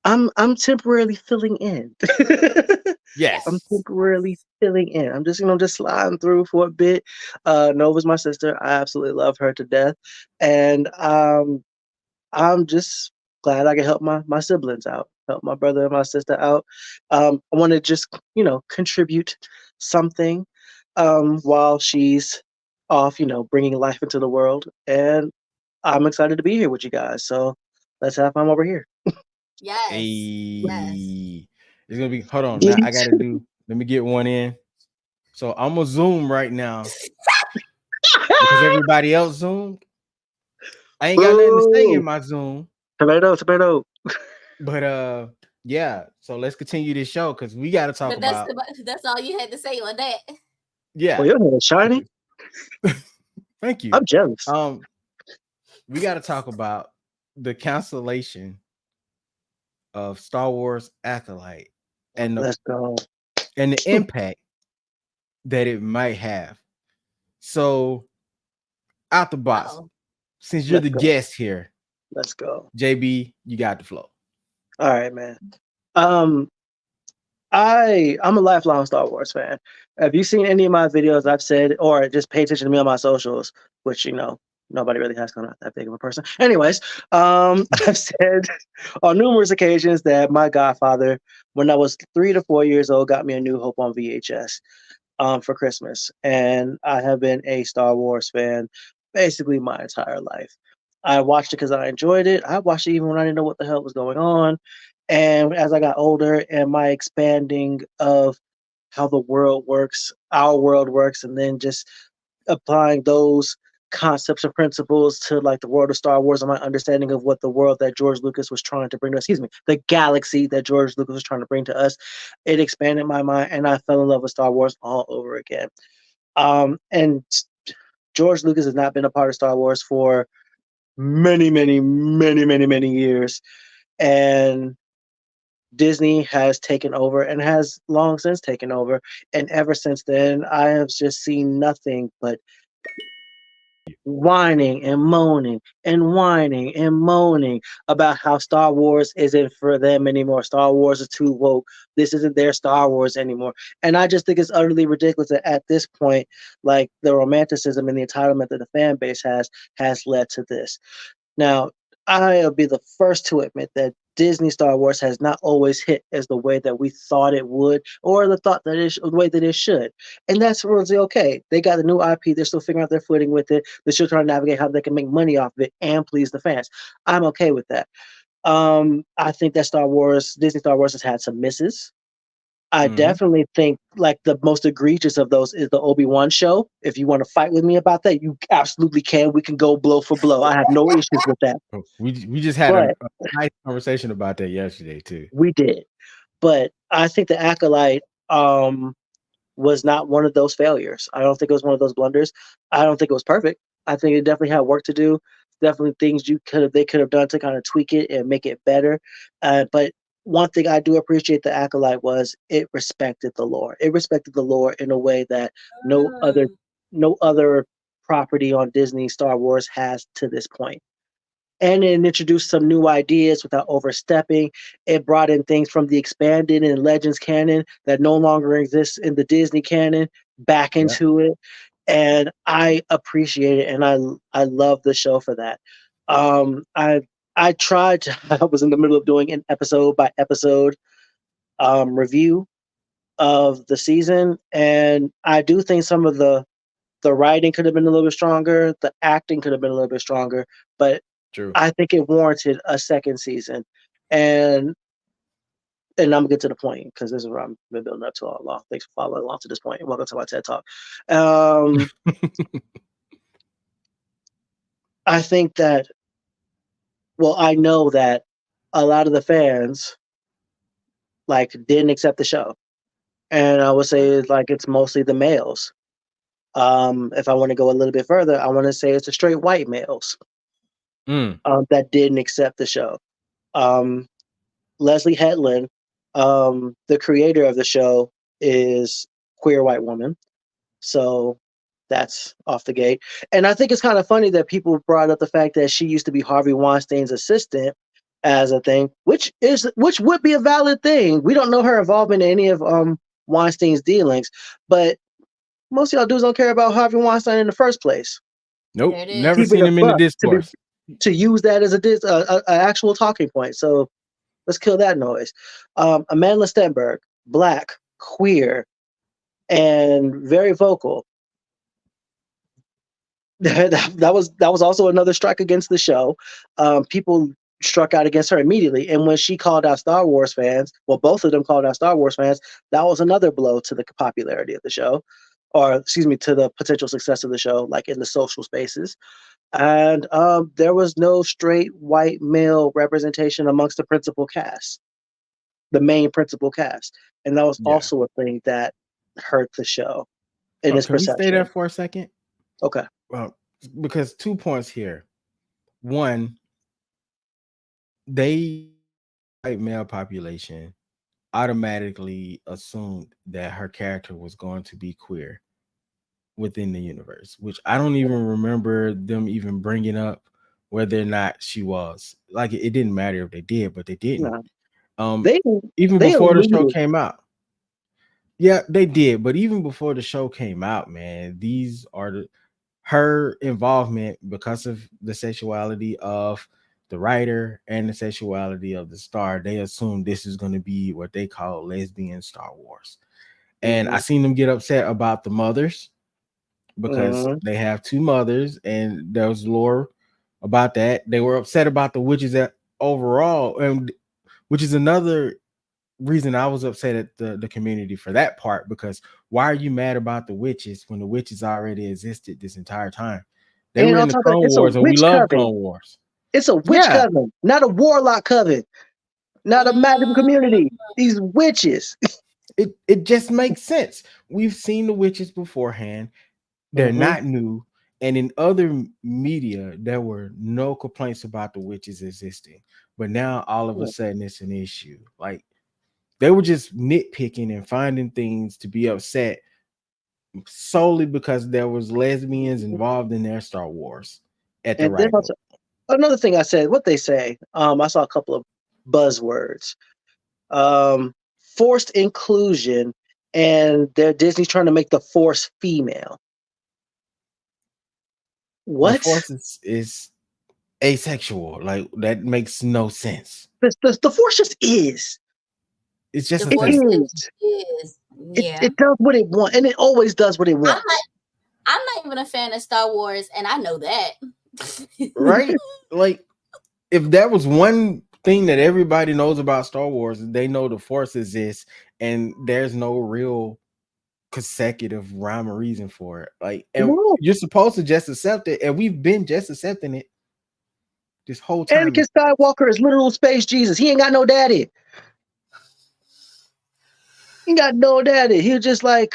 I'm temporarily filling in. Yes. I'm temporarily filling in. I'm just, just sliding through for a bit. Nova's my sister. I absolutely love her to death. And I'm just glad I can help my siblings out, help my brother and my sister out. I want to just, contribute something while she's off, bringing life into the world. And I'm excited to be here with you guys. So let's have fun over here. Yes. Hey. Yes. It's gonna be. Hold on. Now I gotta do. Let me get one in. So I'm gonna zoom right now because everybody else zoomed. I ain't got nothing to say in my Zoom. Tomato. But yeah. So let's continue this show because we got to talk about. That's all you had to say on that. Yeah. Oh, your hair is shiny. Thank you. I'm jealous. We got to talk about the cancellation of Star Wars Acolyte and Let's go. And the impact that it might have. So, out the box, since you're the guest here, let's go. JB, you got the flow. All right, man. I'm a lifelong Star Wars fan. Have you seen any of my videos I've said, or just pay attention to me on my socials, which nobody really has, 'cause I'm not that big of a person. Anyways, I've said on numerous occasions that my godfather, when I was 3 to 4 years old, got me A New Hope on VHS for Christmas. And I have been a Star Wars fan basically my entire life. I watched it because I enjoyed it. I watched it even when I didn't know what the hell was going on. And as I got older and my expanding of how the world works, our world works, and then just applying those concepts and principles to like the world of Star Wars and my understanding of what the world that George Lucas was trying to bring to us, the galaxy that George Lucas was trying to bring to us, it expanded my mind and I fell in love with Star Wars all over again. And George Lucas has not been a part of Star Wars for many, many, many, many, many years. And Disney has taken over and has long since taken over. And ever since then, I have just seen nothing but whining and moaning about how Star Wars isn't for them anymore. Star Wars is too woke. This isn't their Star Wars anymore. And I just think it's utterly ridiculous that at this point, like the romanticism and the entitlement that the fan base has led to this. Now, I'll be the first to admit that Disney Star Wars has not always hit as the way that we thought it would, or the way that it should, and that's really okay. They got the new IP; they're still figuring out their footing with it. They're still trying to navigate how they can make money off of it and please the fans. I'm okay with that. I think that Disney Star Wars has had some misses. I Hmm. definitely think like the most egregious of those is the Obi-Wan show. If you want to fight with me about that, you absolutely can. We can go blow for blow. I have no issues with that. We just had But a nice conversation about that yesterday too. we did. But I think the Acolyte was not one of those failures. I don't think it was one of those blunders. I don't think it was perfect. I think it definitely had work to do. Definitely things they could have done to kind of tweak it and make it better. But one thing I do appreciate the Acolyte was it respected the lore. It respected the lore in a way that no other Mm. no other property on Disney Star Wars has to this point. And it introduced some new ideas without overstepping. It brought in things from the expanded and Legends canon that no longer exists in the Disney canon back Yeah. into it. And I appreciate it, and I love the show for that. I tried to, I was in the middle of doing an episode by episode review of the season, and I do think some of the writing could have been a little bit stronger, the acting could have been a little bit stronger, but True. I think it warranted a second season. And I'm gonna get to the point because this is what I've been building up to all along. Thanks for following along to this point. Welcome to my TED Talk. Um, I think that I know that a lot of the fans like didn't accept the show. And I would say like it's mostly the males. If I want to go a little bit further, I want to say it's the straight white males Mm, that didn't accept the show. Um, Leslie Hetland, the creator of the show, is queer white woman. So that's off the gate. And I think it's kind of funny that people brought up the fact that she used to be Harvey Weinstein's assistant as a thing, which would be a valid thing. We don't know her involvement in any of Weinstein's dealings, but most of y'all dudes don't care about Harvey Weinstein in the first place. nope. There it Never Keep is. it seen a him in the buck discourse. to use that as a actual talking point. So let's kill that noise. Amanda Stenberg, black, queer, and very vocal. That was also another strike against the show. People struck out against her immediately, and when she called out Star Wars fans, well, both of them called out Star Wars fans. That was another blow to the popularity of the show, or excuse me, to the potential success of the show, like in the social spaces. And there was no straight white male representation amongst the principal cast, the main principal cast, and that was Yeah. also a thing that hurt the show in Oh, its can we stay there perception. for a second? Okay. Well, because 2 points here. One, they white male population automatically assumed that her character was going to be queer within the universe, which I don't even remember them even bringing up whether or not she was. Like it didn't matter if they did, but they didn't. No, Um, they even they before the show alluded. came out. Yeah, they did, but even before the show came out, man, these are her involvement because of the sexuality of the writer and the sexuality of the star. They assume this is going to be what they call lesbian Star Wars. And I Mhm, seen them get upset about the mothers because mhm. they have two mothers, and there was lore about that. They were upset about the witches that overall, and which is another reason I was upset at the community for that part, because why are you mad about the witches when the witches already existed this entire time? They And were in on the top of that, Clone it's a Wars, and we witch love coven. Clone Wars. It's a witch Yeah, coven, not a warlock coven, not a magical community. These witches. it just makes sense. We've seen the witches beforehand. They're Hmm. not new. And in other media, there were no complaints about the witches existing. But now all of a sudden it's an issue. Like they were just nitpicking and finding things to be upset solely because there was lesbians involved in their Star Wars at the And then right also, moment. another thing I said, what they say, I saw a couple of buzzwords. Um, Forced inclusion, and Disney's trying to make the Force female. The What? Force is asexual. Like that makes no sense. The Force just is. It's just The a It Force thing, is. Yeah. it does what it wants, and it always does what it I'm wants. not even a fan of Star Wars, and I know that. right? Like if that was one thing that everybody knows about Star Wars, they know the Force exists, and there's no real consecutive rhyme or reason for it. Like, and No. you're supposed to just accept it, and we've been just accepting it this whole time. Anakin Skywalker is literal space Jesus. He ain't got no daddy. He ain't got no daddy. He was just like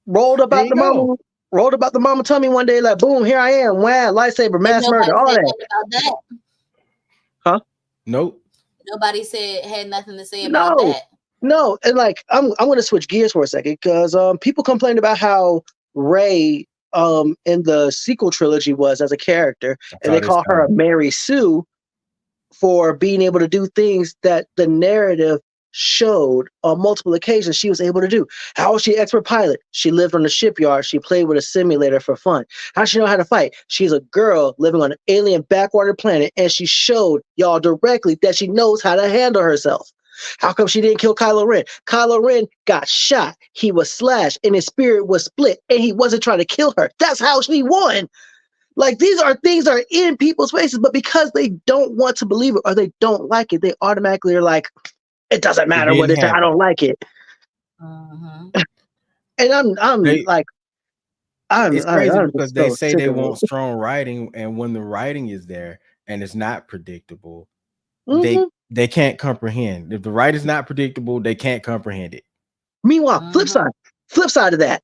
rolled There about you the go. mama tummy one day, like boom, here I am. Wow, lightsaber, But mass nobody murder, all said that. nothing about that. Huh? Nope. Nobody had nothing to say about No. that. No, and like I'm gonna switch gears for a second because people complained about how Rey in the sequel trilogy was as a character, I and saw they this call her a coming. Mary Sue for being able to do things that the narrative showed on multiple occasions she was able to do. How was she an expert pilot? She lived on the shipyard. She played with a simulator for fun. How does she know how to fight? She's a girl living on an alien backwater planet, and she showed y'all directly that she knows how to handle herself. How come she didn't kill Kylo Ren? Kylo Ren got shot. He was slashed, and his spirit was split, and he wasn't trying to kill her. That's how she won. Like these are things that are in people's faces, but because they don't want to believe it or they don't like it, they automatically are like, it doesn't It matter what didn't it's. I happen. don't like it. Mhm. And I'm They like, it's crazy I'm because just they so say sick they of want it. strong writing, and when the writing is there and it's not predictable, Hmm. they can't comprehend. If the writing's not predictable, they can't comprehend it. Meanwhile, Mhm. flip side of that.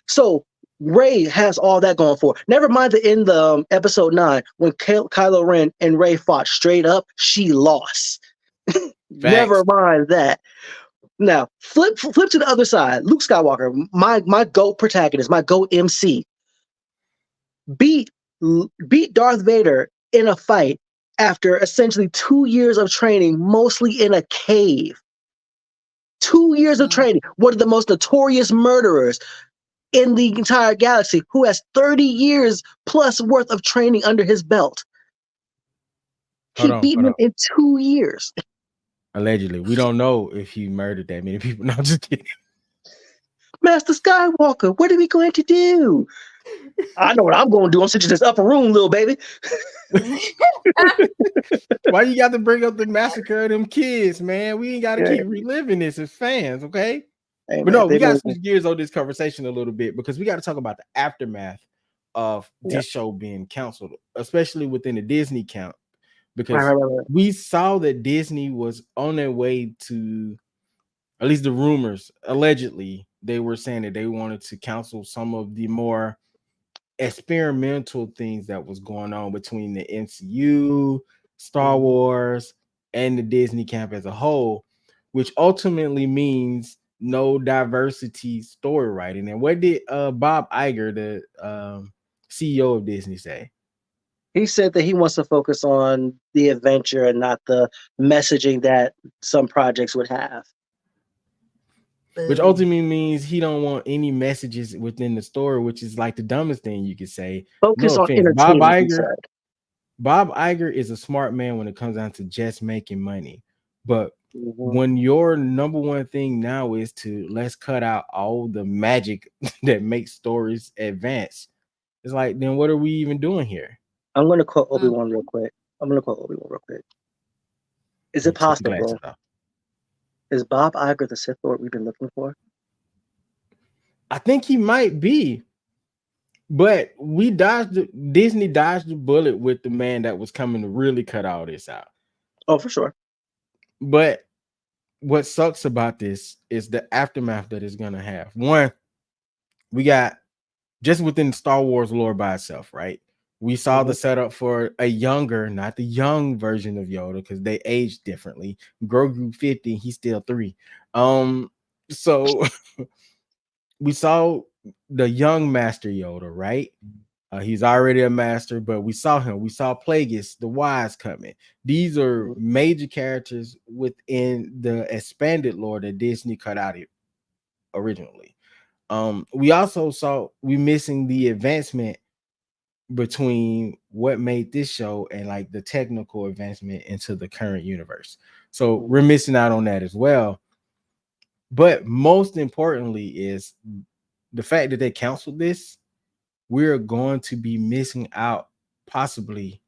So Ray has all that going for her. Never mind that in the episode 9, when Kylo Ren and Ray fought straight up, she lost. Never Facts. mind that. Now, flip to the other side. Luke Skywalker, my GOAT protagonist, my GOAT MC, beat beat Darth Vader in a fight after essentially 2 years of training, mostly in a cave. 2 years of Mhm. training. One of the most notorious murderers in the entire galaxy, who has 30 years plus worth of training under his belt. He beat Hold him on. in 2 years. Allegedly, we don't know if he murdered that many people. No, I'm just kidding. Master Skywalker, what are we going to do? I know what I'm going to do. I'm sitting in this upper room, little baby. Why you got to bring up the massacre of them kids, man? We ain't got to Yeah. keep reliving this as fans, okay? Hey, But man, no, they we got to made switch gears on this conversation a little bit because we got to talk about the aftermath of yeah. this show being canceled, especially within the Disney camp, because Right. we saw that Disney was on their way to, at least the rumors, allegedly, they were saying that they wanted to cancel some of the more experimental things that was going on between the MCU, Star Wars, and the Disney camp as a whole, which ultimately means no diversity story writing. And what did Bob Iger, the CEO of Disney, say? He said that he wants to focus on the adventure and not the messaging that some projects would have. Which Boo. ultimately means he don't want any messages within the story, which is like the dumbest thing you could say. No Focus on offense, entertainment, he said. Bob Iger is a smart man when it comes down to just making money. But Mm-hmm. when your number one thing now is to let's cut out all the magic that makes stories advance, it's like, then what are we even doing here? I'm going to quote Obi-Wan real quick. Is it Take your glasses possible? off. Is Bob Iger the Sith Lord we've been looking for? I think he might be, but Disney dodged the bullet with the man that was coming to really cut all this out. Oh, for sure. But what sucks about this is the aftermath that it's gonna have. One, we got just within Star Wars lore by itself, right? We saw the setup for a younger, not the young version of Yoda, because they age differently. Grogu 50, he's still 3. So we saw the young Master Yoda, right? He's already a master, but we saw him. We saw Plagueis, the Wise coming. These are major characters within the expanded lore that Disney cut out originally. We also saw we missing the advancement between what made this show and like the technical advancement into the current universe. So we're missing out on that as well. But most importantly is the fact that they canceled this. We're going to be missing out possibly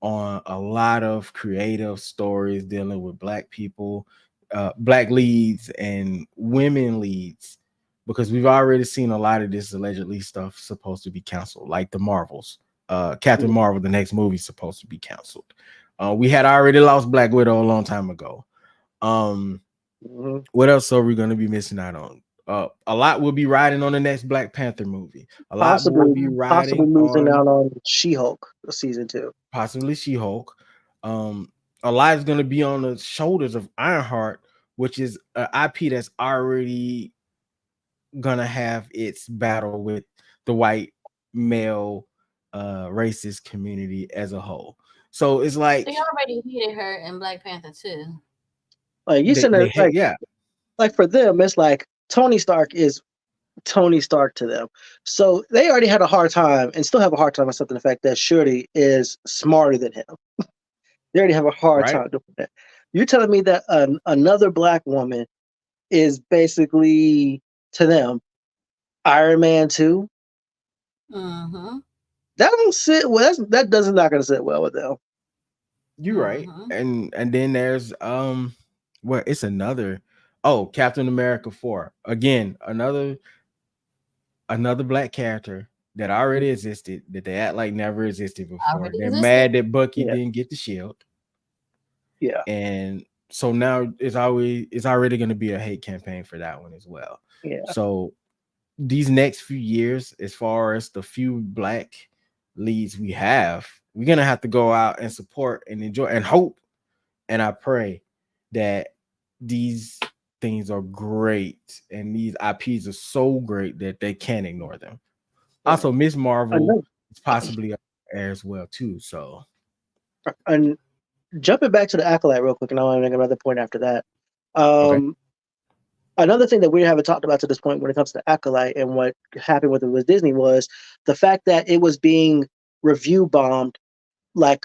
on a lot of creative stories dealing with black people, black leads and women leads, because we've already seen a lot of this allegedly stuff supposed to be canceled, like the Marvels. Captain Marvel, the next movie, supposed to be canceled. We had already lost Black Widow a long time ago. What else are we going to be missing out on? A lot will be riding on the next Black Panther movie. A lot will be Possibly riding losing on out on She-Hulk season 2. possibly She-Hulk. A lot is going to be on the shoulders of Ironheart, which is an IP that's already going to have its battle with the white male racist community as a whole. So it's like They already hated her in Black Panther too. Like you said, yeah, like for them, it's like Tony Stark is Tony Stark to them. So they already had a hard time and still have a hard time accepting the fact that Shuri is smarter than him. They already have a hard right. time doing that. You're telling me that another black woman is basically to them Iron Man 2? Mm-hmm. That don't sit well. That doesn't not going to sit well with them. You're right. And then there's well, it's another Captain America 4. Again, another black character that already existed, that they act like never existed before. Already They're existed. mad that Bucky Yeah. didn't get the shield. Yeah. And so now it's already going to be a hate campaign for that one as well. Yeah. So these next few years, as far as the few black leads we have, we're gonna have to go out and support and enjoy and hope, and I pray that these things are great and these IPs are so great that they can't ignore them. Also, Miss Marvel is possibly up there as well too. So, and jumping back to the Acolyte real quick, and I want to make another point after that. okay. Another thing that we haven't talked about to this point when it comes to Acolyte and what happened with it with Disney was the fact that it was being review bombed, like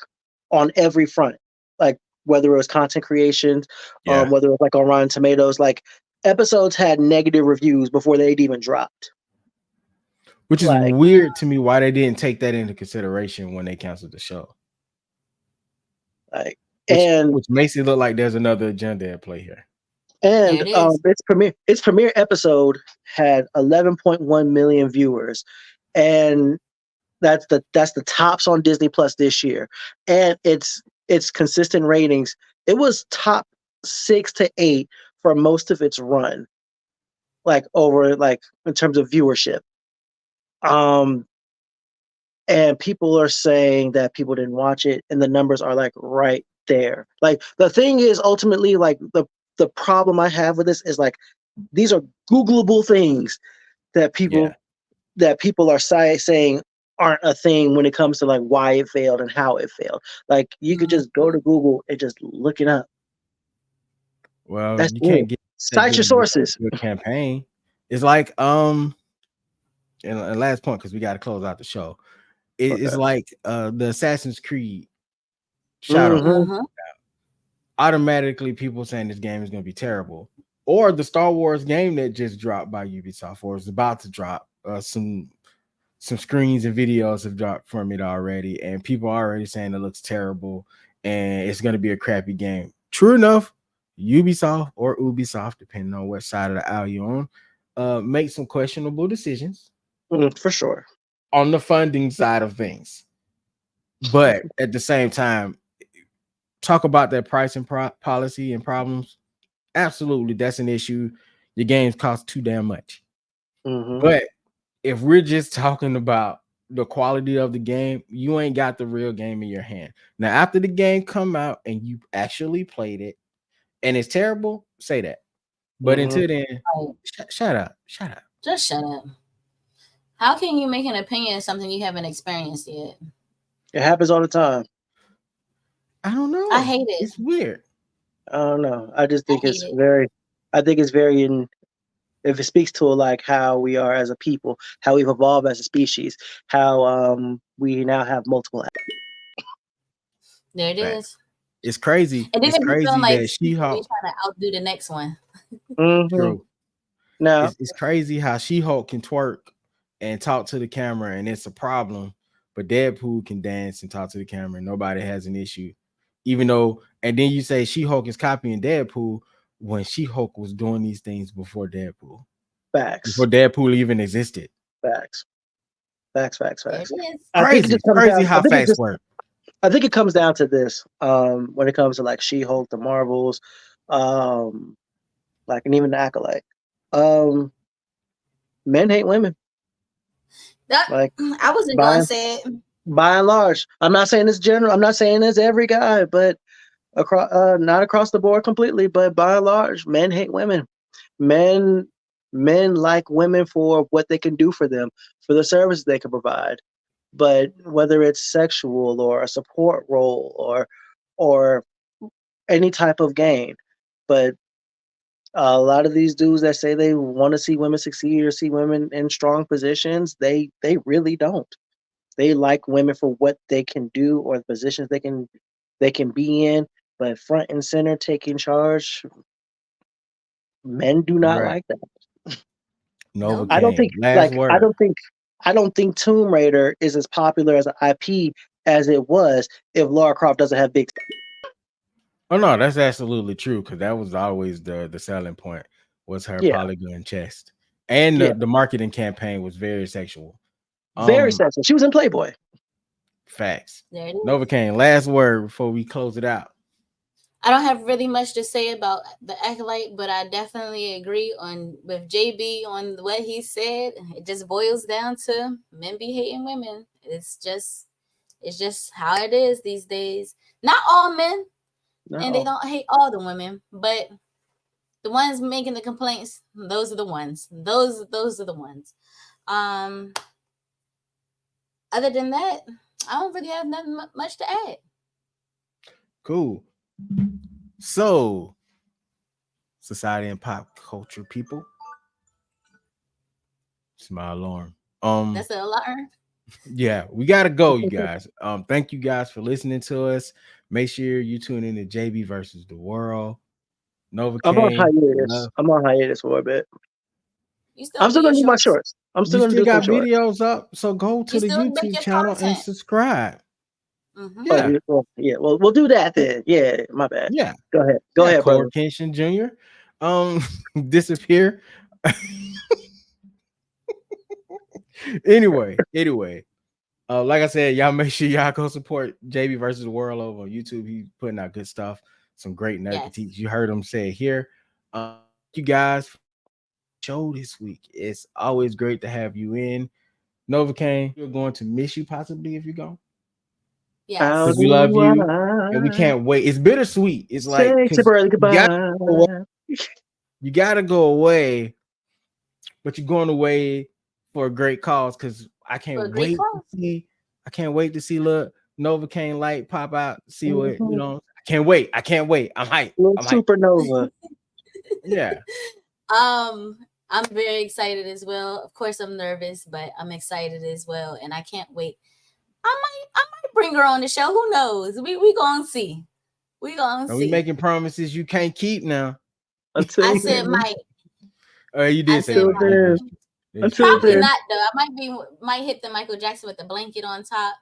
on every front, like whether it was content creation, whether it was like on Rotten Tomatoes, like episodes had negative reviews before they'd even dropped. Which is weird to me why they didn't take that into consideration when they canceled the show. Which makes it look like there's another agenda at play here. And its premiere episode had 11.1 million viewers, and that's the tops on Disney Plus this year. And its consistent ratings, it was top 6 to 8 for most of its run, like over like in terms of viewership. And people are saying that people didn't watch it, and the numbers are like right there. Like the thing is, ultimately, like the problem I have with this is like these are Googleable things that people are saying aren't a thing when it comes to like why it failed and how it failed. Like you could just go to Google and just look it up. Well, That's you can't get cite your sources. Your campaign. It's like and last point because we got to close out the show. It's like the Assassin's Creed Shadow. Automatically, people saying this game is going to be terrible, or the Star Wars game that just dropped by Ubisoft or is about to drop. Some screens and videos have dropped from it already, and people are already saying it looks terrible and it's going to be a crappy game. True enough, Ubisoft or Ubisoft, depending on what side of the aisle you're on, make some questionable decisions for sure on the funding side of things. But at the same time, talk about that pricing policy and problems. Absolutely, that's an issue. Your games cost too damn much. But if we're just talking about the quality of the game, you ain't got the real game in your hand. Now, after the game come out and you actually played it and it's terrible, say that. But until then, shut up. Just shut up. How can you make an opinion of something you haven't experienced yet? It happens all the time. I don't know. I hate it. It's weird. I don't know. I just think it's very If it speaks to like how we are as a people, how we've evolved as a species, how we now have multiple. There it Fact. is. It's crazy. And then It's it be feeling crazy like that we trying She-Hulk. to outdo the next one. Mm-hmm. True. Now, It's crazy how She-Hulk can twerk and talk to the camera, and it's a problem. But Deadpool can dance and talk to the camera, and nobody has an issue. Even though, and then you say She-Hulk is copying Deadpool when She-Hulk was doing these things before Deadpool. facts, Before Deadpool even existed. facts, facts, facts, There facts. it is. I think it just comes Crazy down. how facts work. I think it comes down to this. When it comes to like She-Hulk, the Marvels, like and even the Acolyte, men hate women. Like I wasn't by gonna say it. by and large, I'm not saying it's general. I'm not saying it's every guy, but across not across the board completely, but by and large, men hate women. Men men like women for what they can do for them, for the services they can provide. But whether it's sexual or a support role or any type of gain, but a lot of these dudes that say they want to see women succeed or see women in strong positions, they really don't. They like women for what they can do or the positions they can be in, but front and center taking charge, men do not Right. like that. Nope. I don't think Novacaine. Last like word. I don't think Tomb Raider is as popular as an IP as it was if Lara Croft doesn't have big. Oh no, that's absolutely true because that was always the selling point was her Yeah, polygon chest, and yeah, the marketing campaign was very sexual. very Um, sensitive. She was in Playboy. Facts. There it is. Novacaine. Last word before we close it out. I don't have really much to say about the Acolyte, but I definitely agree on with JB on what he said. It just boils down to men be hating women. It's just how it is these days. Not all men, and they No, don't hate all the women, but the ones making the complaints, those are the ones. Those are the ones. Um, other than that, I don't really have nothing much to add. Cool. So, society and pop culture people. It's my alarm. That's an alarm. Yeah, we gotta go, you guys. Thank you guys for listening to us. Make sure you tune in to JB versus the world. I'm on Novacaine. hiatus. I'm on hiatus for a bit. You still I'm do still your gonna do my shorts. shorts. I'm still You gonna still do some got shorts. videos up, so go You to the still make YouTube your channel and content. subscribe. Mm-hmm. Oh, Yeah, yeah. Well, we'll do that then. Yeah, my bad. yeah, Go ahead. Go yeah. ahead, Core brother. Kenshin Jr. Disappear. anyway. Like I said, y'all make sure y'all go support JB versus the world over on YouTube. He's putting out good stuff, some great nerd Yes. critiques. You heard him say it here. You guys for the show this week. It's always great to have you in. Novacaine, we're going to miss you possibly if you go. Yes. How Because we love do you and we I can't wait. It's bittersweet. It's like say because temporary goodbye? you gotta go away, but you're going away for a great cause because For a great cause. I can't wait to see little Novacaine light pop out, see what Mhm. I can't wait. I'm hyped. Little I'm hyped. supernova. Yeah. I'm very excited as well. Of course, I'm nervous, but I'm excited as well, and I can't wait. I might bring her on the show. Who knows? We gonna see. We gonna Are we see. making promises you can't keep now? Until I said then, might. You I did say said until might. might. then, That is true. until Probably then. not though. I might hit the Michael Jackson with the blanket on top.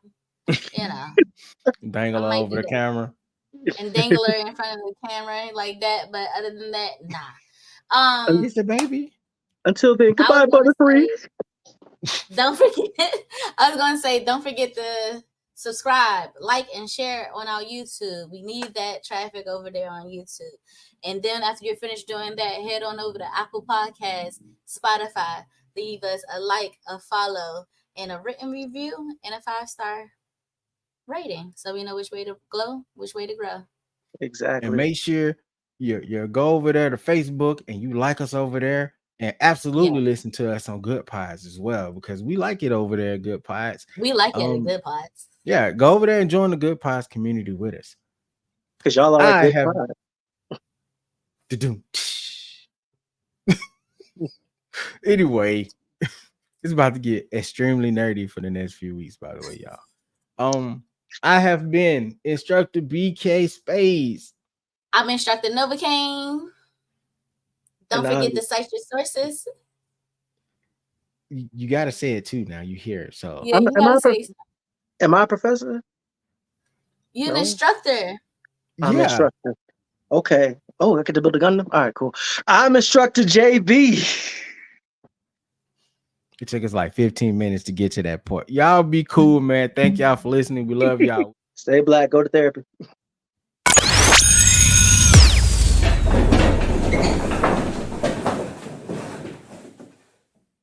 You know, I Dangle her might over do the that camera. and dangle her in front of the camera like that. But other than that, nah. Un- It's a baby. Until then, I was goodbye, gonna Butterfree. say, don't forget. I was gonna say, don't forget to subscribe, like, and share on our YouTube. We need that traffic over there on YouTube. And then after you're finished doing that, head on over to Apple Podcasts, Spotify. Leave us a like, a follow, and a written review and a 5-star rating, so we know which way to glow, which way to grow. And Exactly. make sure you go over there to Facebook and you like us over there. And Yeah, absolutely listen to us on Good Pods as well, because we like it over there at Good Pods. we like it at Um, Good Pods. yeah, go over there and join the Good Pods community with us. Because y'all are a I good have pod. to do. Anyway, it's about to get extremely nerdy for the next few weeks, by the way, y'all. I have been Instructor BK Spades. I'm Instructor Novacaine. Don't And forget to cite your sources. You got to say it too now. You hear it. So Yeah, you gotta say. Am I a professor? You're an No. instructor. I'm yeah. instructor. Okay. Oh, I get to build a gun. All right, cool. I'm Instructor JB. It took us like 15 minutes to get to that point. Y'all be cool, man. Thank y'all for listening. We love y'all. Stay black. Go to therapy.